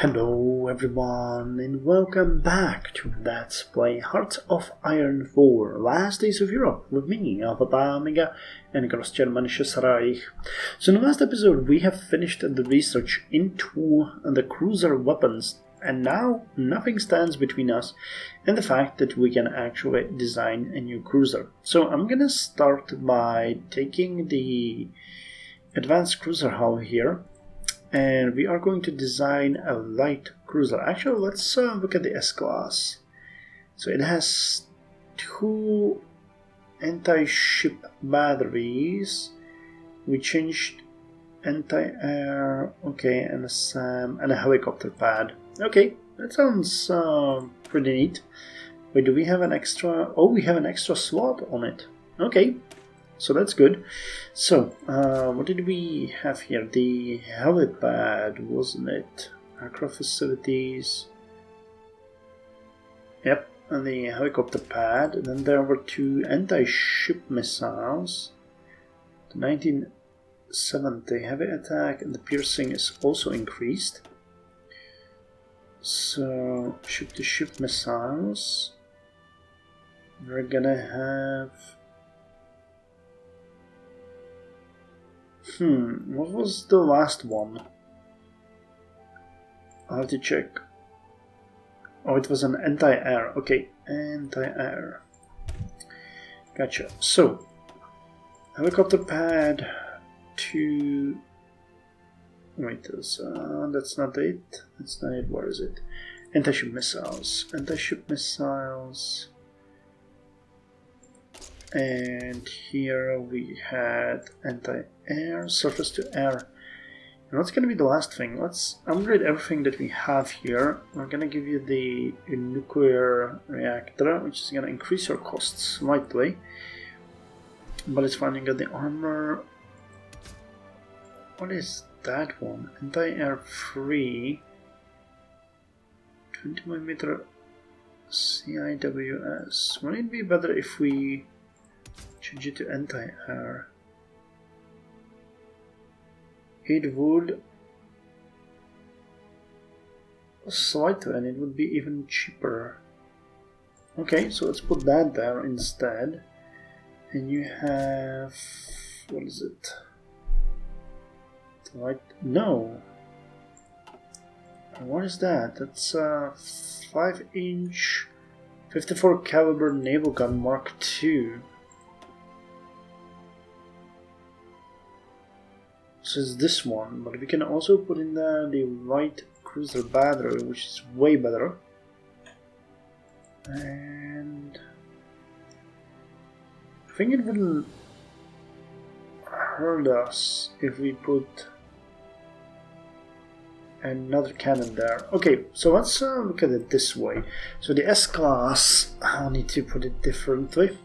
Hello everyone and welcome back to Let's Play Hearts of Iron 4 Last Days of Europe with me, Alpha Omega and Greater Germanic Reich. So in the last episode we have finished the research into the cruiser weapons, and now nothing stands between us and the fact that we can actually design a new cruiser. So I'm gonna start by taking the advanced cruiser hull here, and we are going to design a light cruiser. Actually, let's look at the S-Class. So it has 2 anti-ship batteries. We changed anti-air, okay, and a SAM, and a helicopter pad. Okay, that sounds pretty neat. Wait, do we have an extra? Oh, we have an extra slot on it. Okay. So that's good. So, what did we have here? The helipad, wasn't it? Aircraft facilities. Yep, and the helicopter pad. And then there were 2 anti-ship missiles. The 1970 heavy attack and the piercing is also increased. So, ship-to-ship missiles. We're gonna have... what was the last one? I'll have to check. Oh, it was an anti-air. Okay, anti-air. Gotcha. So, helicopter pad to... Wait, that's not it. That's not it. Where is it? Anti-ship missiles. Anti-ship missiles. And here we had anti-air, surface to air. And what's going to be the last thing? Let's upgrade everything that we have here. We're going to give you the nuclear reactor, which is going to increase your costs slightly. But it's fine. You got the armor. What is that one? Anti-air free. 20mm CIWS. Wouldn't it be better if we change it to anti-air? It would slightly, and it would be even cheaper. Okay, so let's put that there instead. And you have... what is it? Right? No. What is that? That's a 5-inch 54 caliber naval gun Mark II. So it's this one, but we can also put in there the light cruiser battery, which is way better. And I think it wouldn't hurt us if we put another cannon there. Okay, so let's look at it this way. So the S-Class, I'll need to put it differently.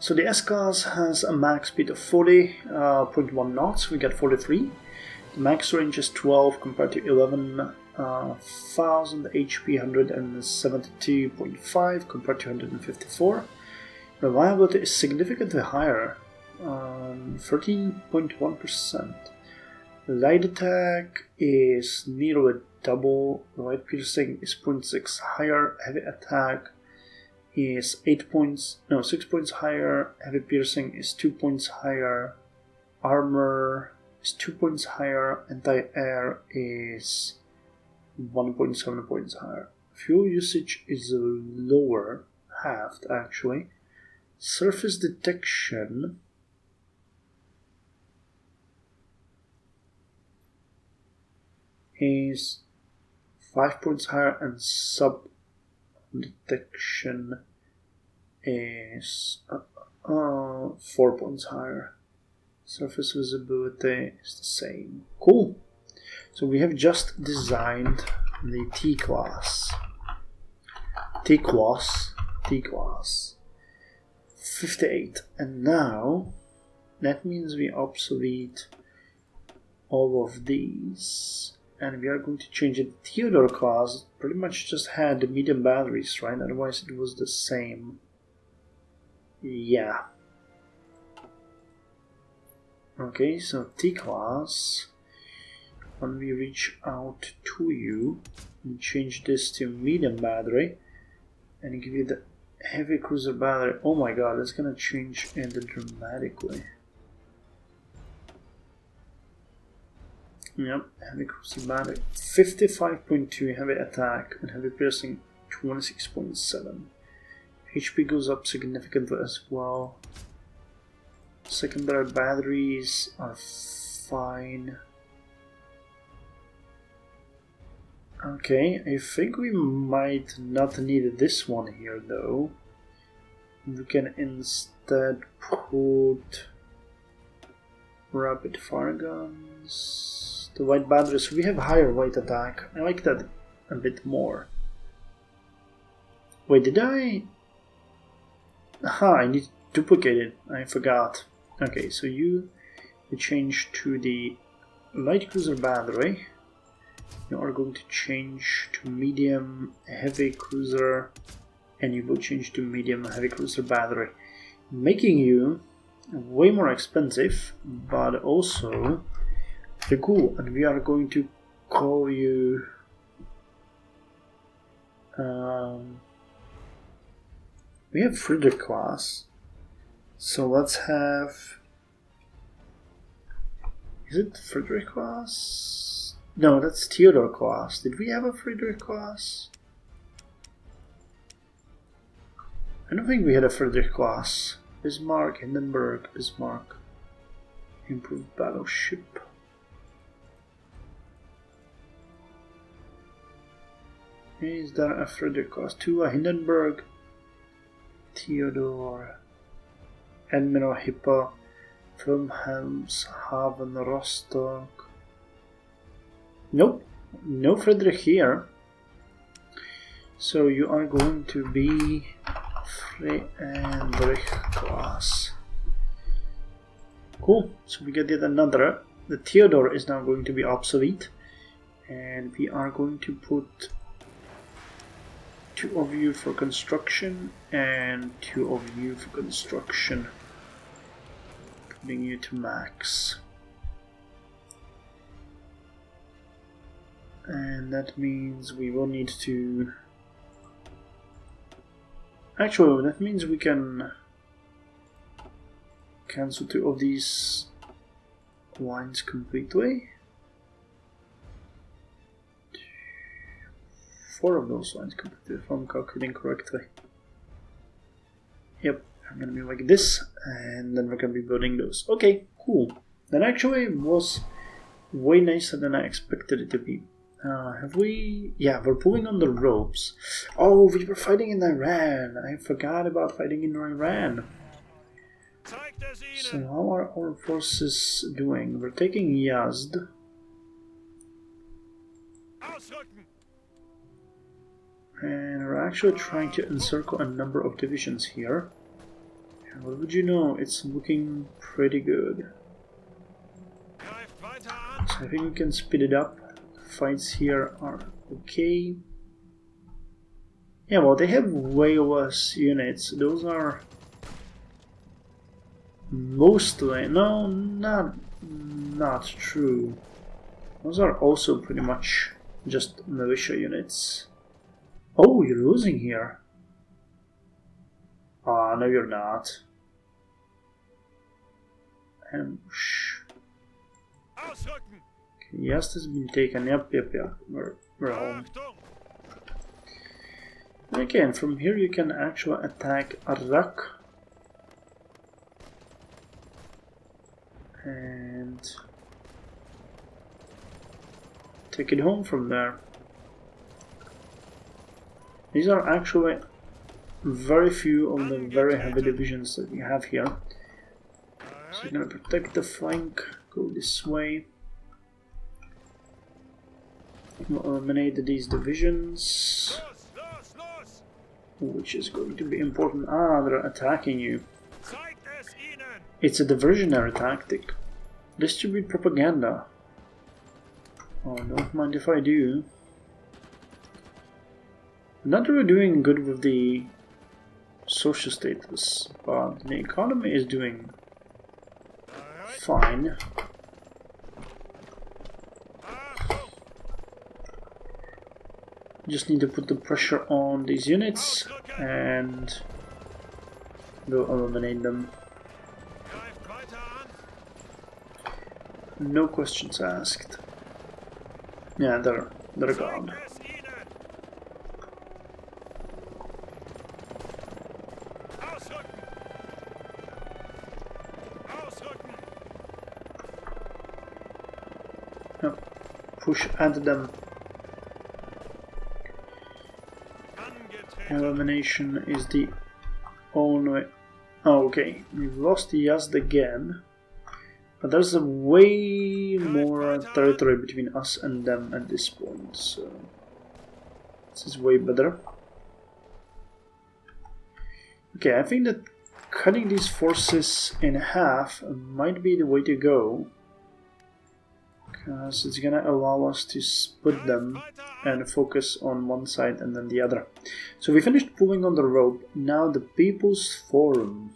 So the S-Class has a max speed of 40.1 knots, we got 43. The max range is 12 compared to 11,000 HP, 172.5 compared to 154. Reliability is significantly higher, 13.1%. Light attack is nearly double, light piercing is 0.6 higher, heavy attack is 6 points higher, heavy piercing is 2 points higher, armor is 2 points higher, anti-air is 1.7 points higher. Fuel usage is lower, halved actually. Surface detection is 5 points higher, and sub detection is 4 points higher. Surface visibility is the same. Cool. So we have just designed the T-Class. T-Class 58. And now that means we obsolete all of these. And we are going to change it. Theodore class pretty much just had the medium batteries, right? Otherwise it was the same. Yeah. Okay, so T-Class when we reach out to you and change this to medium battery and give you the heavy cruiser battery. Oh my god, that's gonna change it dramatically. Yep, heavy cruiser battery 55.2, heavy attack and heavy piercing 26.7. HP goes up significantly as well. Secondary batteries are fine. Okay, I think we might not need this one here though. We can instead put rapid fire guns. The white batteries, we have higher weight attack. I like that a bit more. Wait, did I? Aha, I need to duplicate it. I forgot. Okay, so you change to the light cruiser battery. You are going to change to medium heavy cruiser, and you will change to medium heavy cruiser battery, making you way more expensive, but also very cool. And we are going to call you we have Friedrich class, so let's have, is it Friedrich class? No, that's Theodore class. Did we have a Friedrich class? I don't think we had a Friedrich class. Bismarck, Hindenburg, Bismarck. Improved battleship. Is there a Friedrich class? To a Hindenburg, Theodore, Admiral Hipper, Wilhelmshaven, Rostock. Nope, no Friedrich here. So you are going to be Friedrich class. Cool, so we get yet another. The Theodore is now going to be obsolete. And we are going to put 2 of you for construction and 2 of you for construction. Putting you to max. And that means we will need to... Actually, that means we can cancel 2 of these lines completely. 4 of those lines completely, if I'm calculating correctly. Yep, I'm gonna be like this, and then we're gonna be building those. Okay, cool. That actually was way nicer than I expected it to be. Have we... Yeah, we're pulling on the ropes. Oh, we were fighting in Iran. I forgot about fighting in Iran. So how are our forces doing? We're taking Yazd. And we're actually trying to encircle a number of divisions here. And what would you know, it's looking pretty good. So I think we can speed it up. Fights here are okay. Yeah, well, they have way less units. Those are mostly... No, not true. Those are also pretty much just militia units. Oh, you're losing here. Ah, no you're not. Ambush. Okay, yes, this has been taken. Yep. We're home. Okay, and from here you can actually attack Iraq. And take it home from there. These are actually very few of the very heavy divisions that we have here. So you're gonna protect the flank, go this way. We'll eliminate these divisions, which is going to be important. Ah, they're attacking you. It's a diversionary tactic. Distribute propaganda. Oh, don't mind if I do. I'm not really doing good with the social status, but the economy is doing fine. Just need to put the pressure on these units and go eliminate them. No questions asked. Yeah, they're gone. Push at them. Elimination is the only way. Oh, okay, we've lost Yazd again, but there's a way more territory between us and them at this point, so this is way better. Okay, I think that cutting these forces in half might be the way to go, because it's gonna allow us to split them and focus on one side and then the other. So we finished pulling on the rope. Now the People's Forum.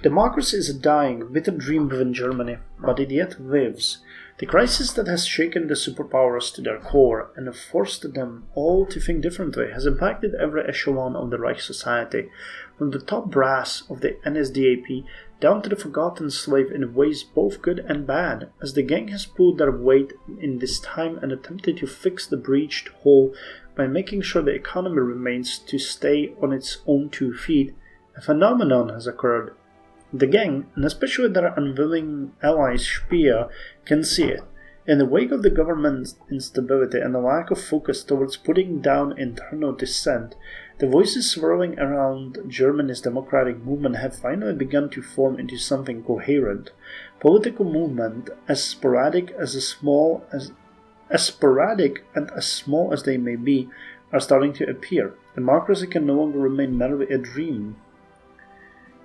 Democracy is a dying, bitter dream within Germany, but it yet lives. The crisis that has shaken the superpowers to their core and forced them all to think differently has impacted every echelon of the Reich society, from the top brass of the NSDAP down to the forgotten slave in ways both good and bad, as the gang has pulled their weight in this time and attempted to fix the breached hole by making sure the economy remains to stay on its own 2 feet. A phenomenon has occurred. The gang, and especially their unwilling allies Speer, can see it. In the wake of the government's instability and the lack of focus towards putting down internal dissent, the voices swirling around Germany's democratic movement have finally begun to form into something coherent. Political movement, as sporadic and as small as they may be, are starting to appear. Democracy can no longer remain merely a dream.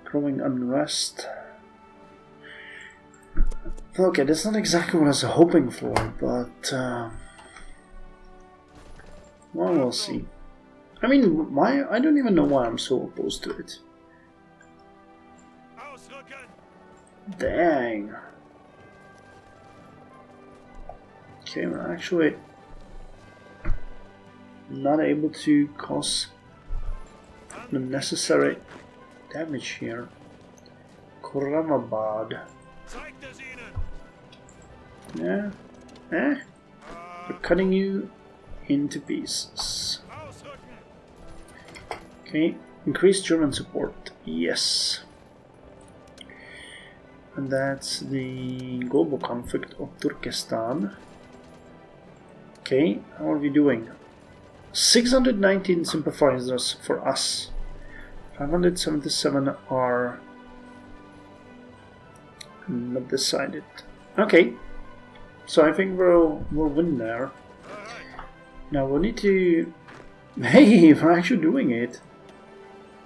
Growing unrest. Okay, that's not exactly what I was hoping for, but well, we'll see. I mean, I don't even know why I'm so opposed to it. Dang. Okay, we're actually not able to cause the necessary damage here. Kuramabad. Yeah. We're cutting you into pieces. Okay. Increase German support. Yes. And that's the global conflict of Turkestan. Okay. How are we doing? 619 sympathizers for us. 577 are not decided. Okay, so I think we'll win there. Now we'll need to... Hey, we're actually doing it.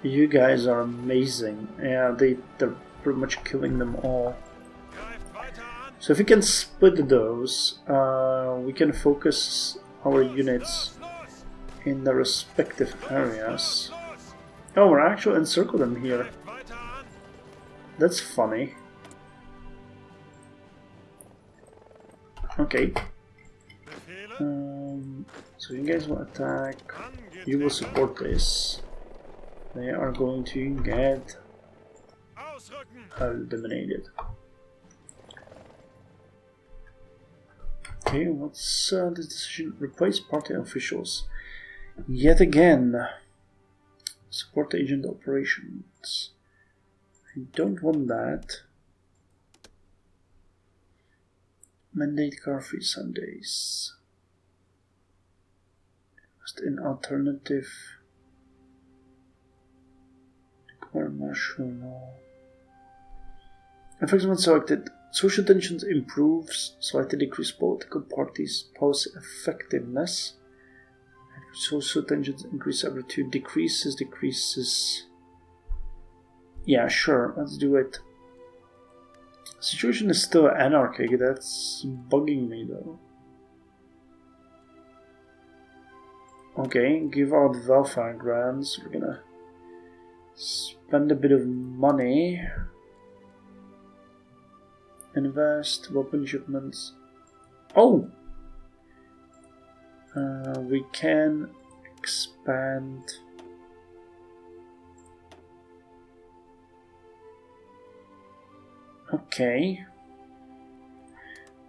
You guys are amazing. Yeah, they're pretty much killing them all. So if we can split those, we can focus our units in the respective areas. Oh, we're actually encircled them here. That's funny. Okay. So you guys will attack. You will support this. They are going to get eliminated. Okay, what's this decision? Replace party officials. Yet again. Support agent operations. I don't want that. Mandate car-free Sundays. Just an alternative. Declare martial law. Effects when selected. Social tensions improves, slightly decrease political parties' policy effectiveness. Social tensions increase every 2. Decreases. Yeah, sure, let's do it. Situation is still anarchic, that's bugging me though. Okay, give out welfare grants. We're gonna spend a bit of money. Invest, weapon shipments. Oh! We can Expand. Okay.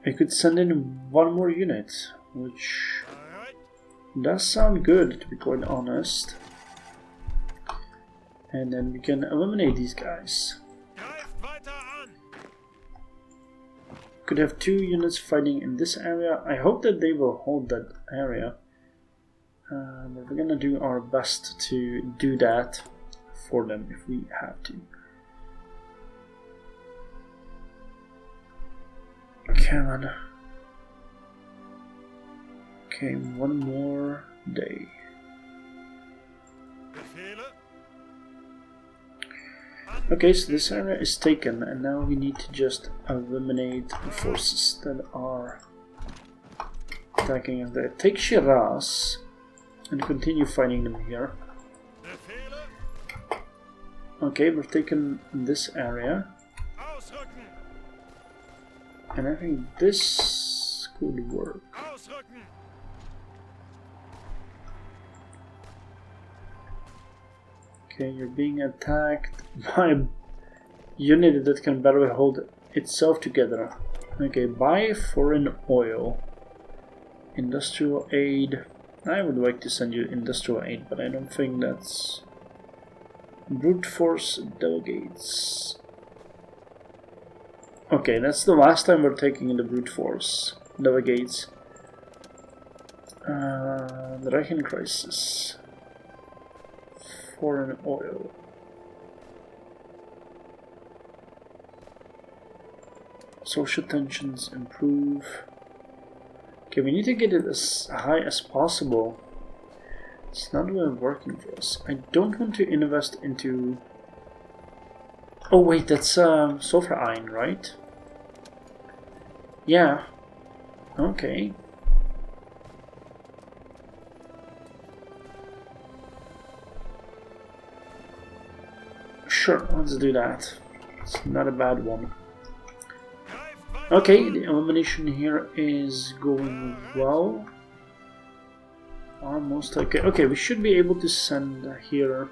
I could send in one more unit, which does sound good, to be quite honest. And then we can eliminate these guys. Could have 2 units fighting in this area. I hope that they will hold that area. But we're gonna do our best to do that for them if we have to. Come on. Okay, one more day. Okay, so this area is taken, and now we need to just eliminate the forces that are attacking us there. Take Shiraz and continue fighting them here. Okay, we've taken this area. And I think this could work. Okay, you're being attacked by a unit that can barely hold itself together. Okay, buy foreign oil. Industrial aid. I would like to send you industrial aid, but I don't think that's... Brute force delegates. Okay, that's the last time we're taking in the brute force delegates. The Reichen crisis. Foreign oil. Social tensions improve. Okay, we need to get it as high as possible. It's not really working for us. I don't want to invest into... Oh wait, that's sulfur iron, right? Yeah. Okay. Sure, let's do that. It's not a bad one. Okay, the elimination here is going well. Almost okay. Okay, we should be able to send here.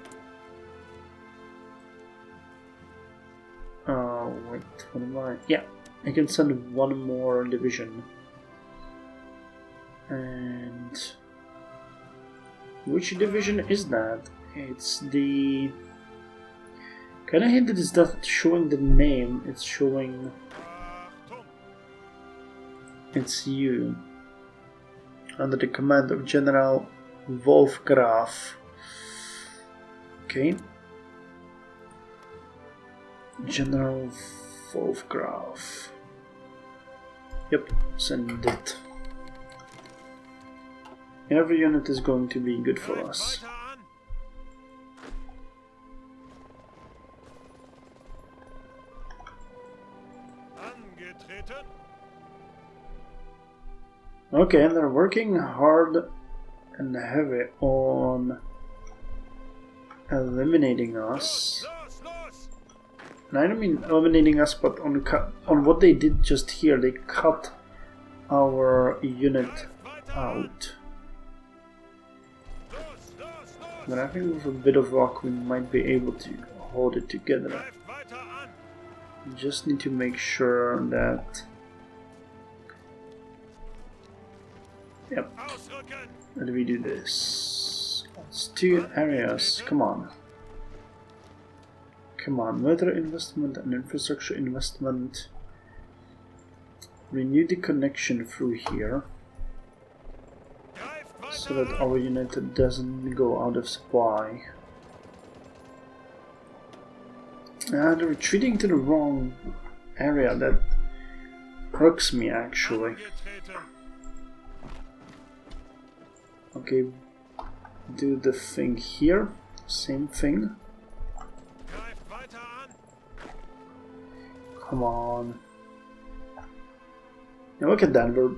Wait, what am I? Yeah, I can send one more division. And which division is that? It's the. Can I hint that it's not showing the name? It's showing. It's you. Under the command of General Wolfgraf. Okay. General Wolfgraf. Yep, send it. Every unit is going to be good for us. Okay, and they're working hard and heavy on eliminating us. And I don't mean eliminating us, but on what they did just here. They cut our unit out. But I think with a bit of luck we might be able to hold it together. We just need to make sure that... Yep. How do we do this? It's 2 areas. Come on. Come on. Military investment and infrastructure investment. Renew the connection through here. So that our unit doesn't go out of supply. They're retreating to the wrong area. That irks me actually. Okay, do the thing here, same thing. Come on. Now look at that, we're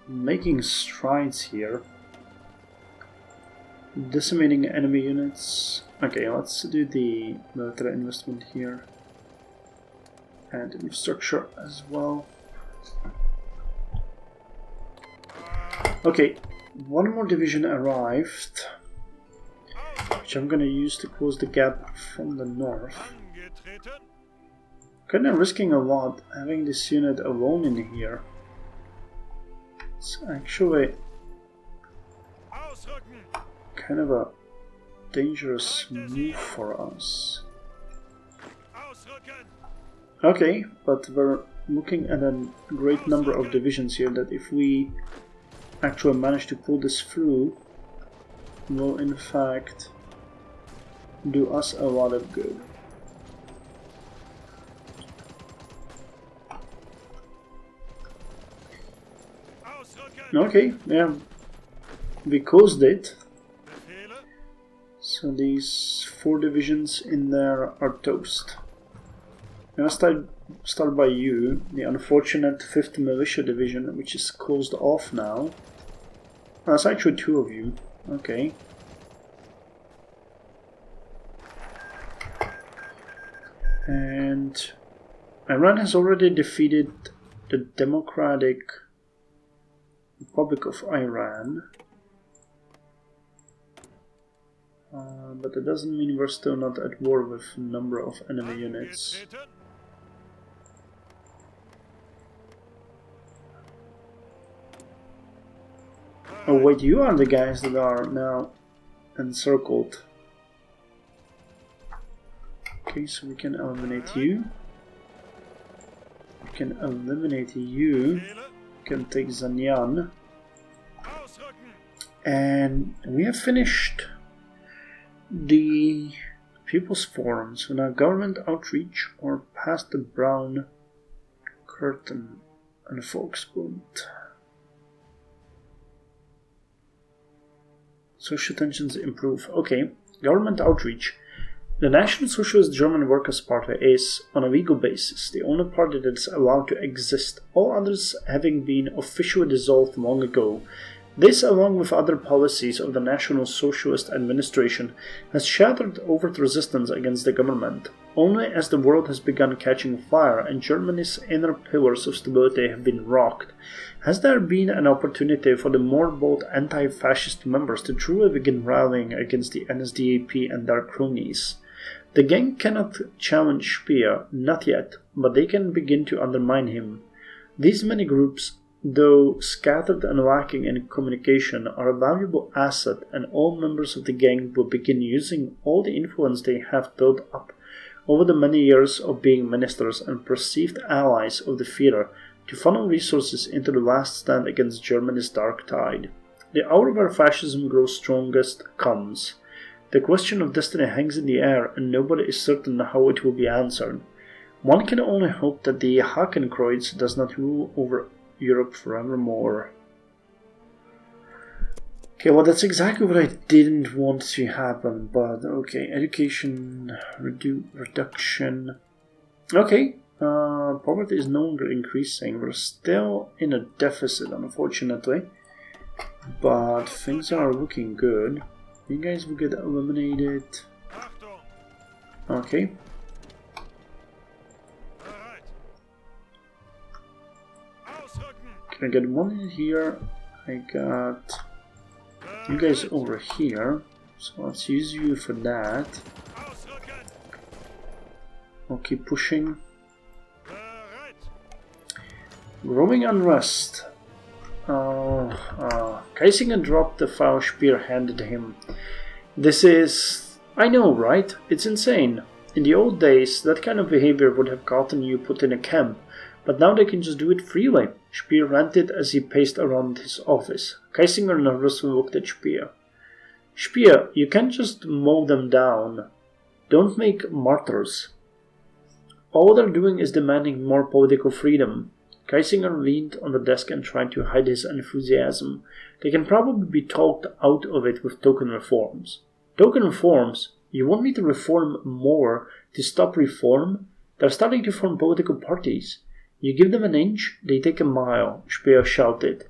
making strides here. Decimating enemy units. Okay, let's do the military investment here. And infrastructure as well. Okay. one more division arrived, which I'm gonna use to close the gap from the north. Kinda risking a lot having this unit alone in here. It's actually kind of a dangerous move for us. Okay, but we're looking at a great number of divisions here that if we actually manage to pull this through, will in fact do us a lot of good. Okay, yeah, we closed it. So these 4 divisions in there are toast. I'm gonna start by you, the unfortunate 5th Militia Division, which is closed off now. That's actually 2 of you. Okay. And Iran has already defeated the Democratic Republic of Iran. But that doesn't mean we're still not at war with a number of enemy units. Oh wait, you are the guys that are now encircled. Okay, so we can eliminate you. We can eliminate you. We can take Zanyan. And we have finished the People's Forum. So now government outreach or past the brown curtain and Volksbund. Social tensions improve. Okay, government outreach. The National Socialist German Workers' Party is, on a legal basis, the only party that is allowed to exist, all others having been officially dissolved long ago. This, along with other policies of the National Socialist administration, has shattered overt resistance against the government. Only as the world has begun catching fire and Germany's inner pillars of stability have been rocked, has there been an opportunity for the more bold anti-fascist members to truly begin rallying against the NSDAP and their cronies. The gang cannot challenge Speer, not yet, but they can begin to undermine him. These many groups, though scattered and lacking in communication, are a valuable asset, and all members of the gang will begin using all the influence they have built up over the many years of being ministers and perceived allies of the Führer to funnel resources into the last stand against Germany's dark tide. The hour where fascism grows strongest comes. The question of destiny hangs in the air, and nobody is certain how it will be answered. One can only hope that the Hakenkreuz does not rule over Europe forevermore. Okay, well that's exactly what I didn't want to happen, but okay, education, reduction. Okay, poverty is no longer increasing. We're still in a deficit, unfortunately, but things are looking good. You guys will get eliminated. Okay. Can I get one in here? I got you guys over here, so let's use you for that. I'll keep pushing. Growing unrest. Kaisinger dropped the file Speer handed him. This is... I know, right? It's insane. In the old days, that kind of behavior would have gotten you put in a camp, but now they can just do it freely. Speer ranted as he paced around his office. Kaisinger nervously looked at Speer. Speer, you can't just mow them down. Don't make martyrs. All they're doing is demanding more political freedom. Kaisinger leaned on the desk and tried to hide his enthusiasm. They can probably be talked out of it with token reforms. Token reforms? You want me to reform more to stop reform? They're starting to form political parties. You give them an inch, they take a mile, Speer shouted.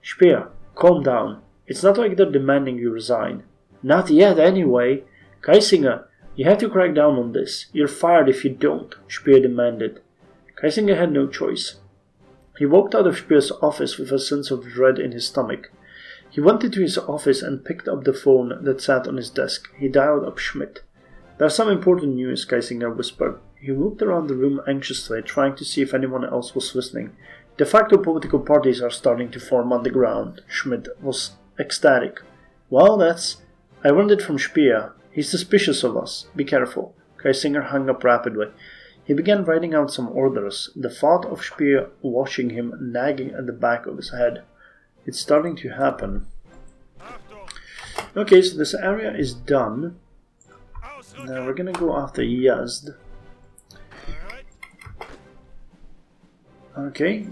Speer, calm down. It's not like they're demanding you resign. Not yet, anyway. Kaisinger, you have to crack down on this. You're fired if you don't, Speer demanded. Kaisinger had no choice. He walked out of Speer's office with a sense of dread in his stomach. He went into his office and picked up the phone that sat on his desk. He dialed up Schmidt. "There's some important news," Geisinger whispered. He looked around the room anxiously, trying to see if anyone else was listening. "De facto political parties are starting to form on the ground." Schmidt was ecstatic. "Well, that's... I learned it from Speer. He's suspicious of us. Be careful." Geisinger hung up rapidly. He began writing out some orders, the thought of Speer watching him nagging at the back of his head. It's starting to happen. Okay, so this area is done. Now we're gonna go after Yazd. Okay,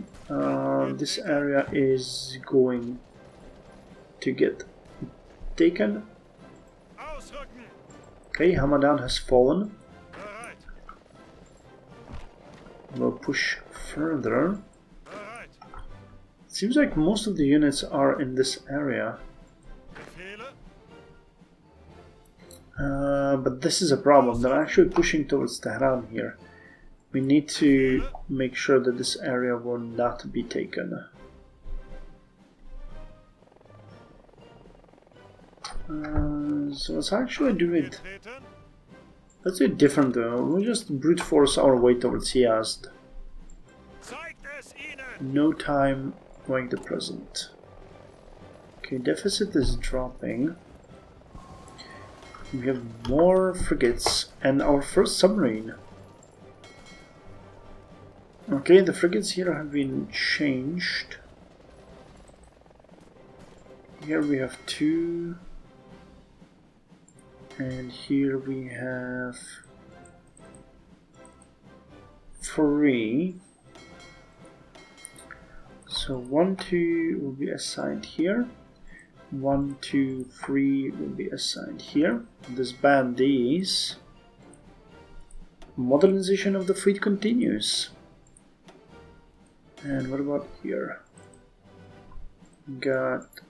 this area is going to get taken. Okay, Hamadan has fallen. We'll push further. It seems like most of the units are in this area. But this is a problem. They're actually pushing towards Tehran here. We need to make sure that this area will not be taken. So let's actually do it. Let's do it different though. We'll just brute force our way towards Yazd. No time like the present. Okay, deficit is dropping. We have more frigates and our first submarine. Okay, the frigates here have been changed. Here we have 2. And here we have 3. So 1, 2 will be assigned here. 1, 2, 3 will be assigned here. Disband these. Modernization of the fleet continues. And what about here? Got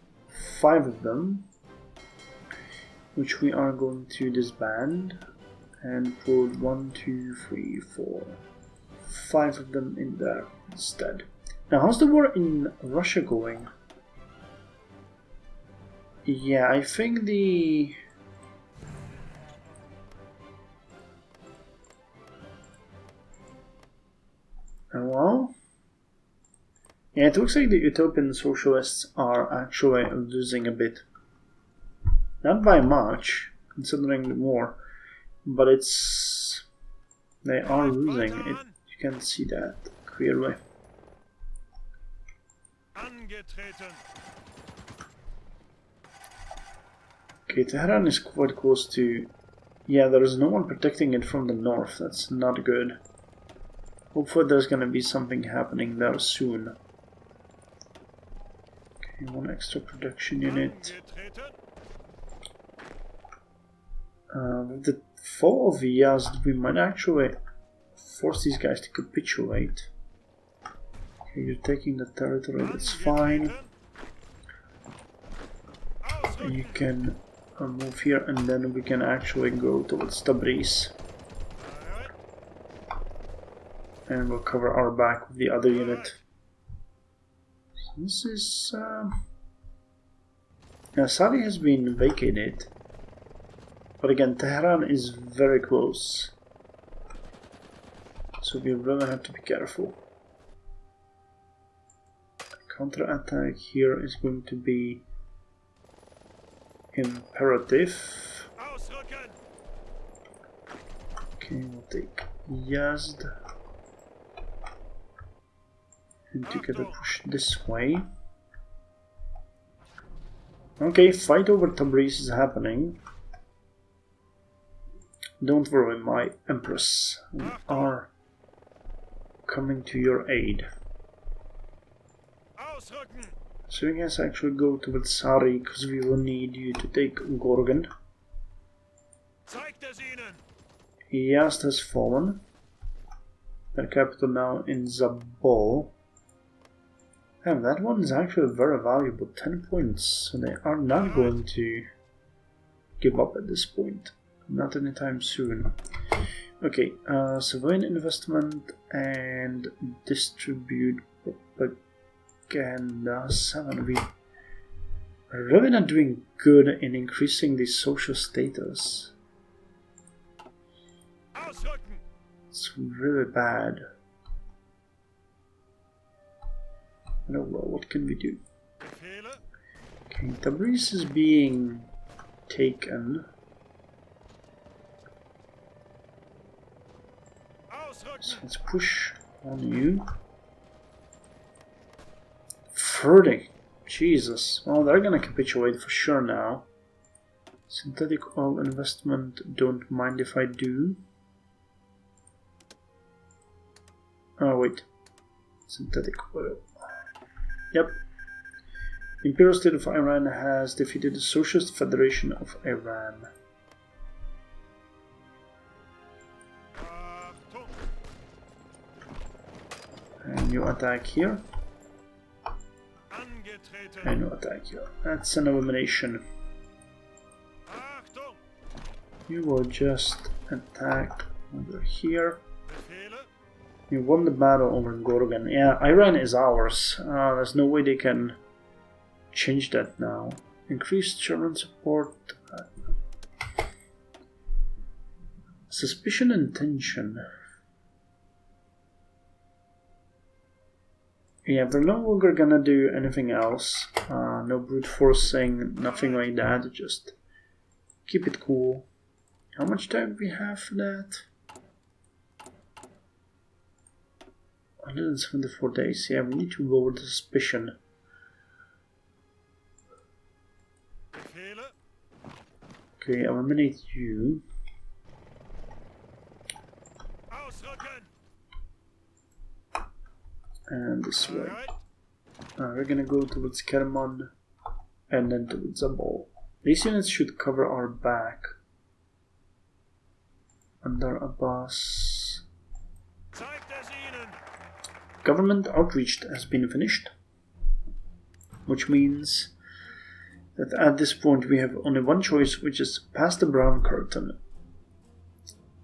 5 of them, which we are going to disband and put 1, 2, 3, 4, 5 of them in there instead. Now, how's the war in Russia going? Yeah, I think the... Well... Yeah, it looks like the utopian socialists are actually losing a bit. Not by much, considering the war, but it's... They are losing. You can see that clearly. Okay, Tehran is quite close to... Yeah, there is no one protecting it from the north. That's not good. Hopefully there's gonna be something happening there soon. Okay, 1 extra production unit. With the fall of Yazd, we might actually force these guys to capitulate. Okay, you're taking the territory, that's fine. You can move here and then we can actually go towards Tabriz. And we'll cover our back with the other unit. So this is... Sari has been vacated. But again, Tehran is very close. So we really have to be careful. Counter-attack here is going to be imperative. Okay, we'll take Yazd. And together push this way. Okay, fight over Tabriz is happening. Don't worry, my Empress. We are coming to your aid. So you guys actually go towards Sari, because we will need you to take Gorgan. Yazd has fallen. Their capital now in Zabul. And that one is actually very valuable, 10 points. So they are not going to give up at this point. Not anytime soon. Okay, civilian investment and distribute propaganda 7. We're really not doing good in increasing the social status. It's really bad. Oh well, what can we do? Okay, Tabriz is being taken. So let's push on you. 30. Jesus. Well, they're gonna capitulate for sure now. Synthetic oil investment, don't mind if I do. Oh, wait. Synthetic oil. Yep. The Imperial State of Iran has defeated the Socialist Federation of Iran. And you attack here. And you attack here. That's an elimination. You will just attack over here. You won the battle over Gorgan. Yeah, Iran is ours. There's no way they can change that now. Increased German support. Suspicion and tension. Yeah, we're no longer gonna do anything else. No brute forcing, nothing like that. Just keep it cool. How much time do we have for that? 174 days. Yeah, we need to lower the suspicion. Okay, eliminate you. And this way. We're gonna go towards Kerman and then towards Zabul. These units should cover our back. Under Abbas. Government outreach has been finished. Which means that at this point we have only one choice, which is past the brown curtain.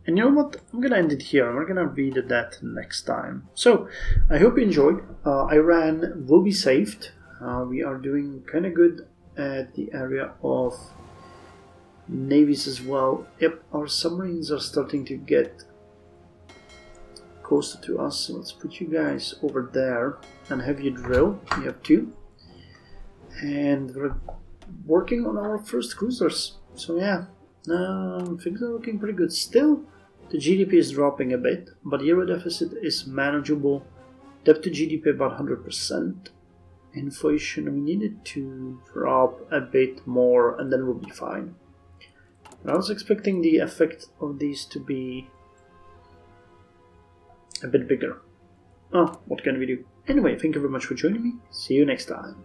And you know what? I'm gonna end it here. We're gonna read that next time. So, I hope you enjoyed. Iran will be saved. We are doing kind of good at the area of navies as well. Yep, our submarines are starting to get closer to us. So let's put you guys over there and have you drill. We have 2. And we're working on our first cruisers. So yeah, things are looking pretty good. Still, the GDP is dropping a bit, but euro deficit is manageable. Debt to GDP about 100%. Inflation, we need it to drop a bit more and then we'll be fine. But I was expecting the effect of these to be a bit bigger. Oh, what can we do? Anyway, thank you very much for joining me. See you next time.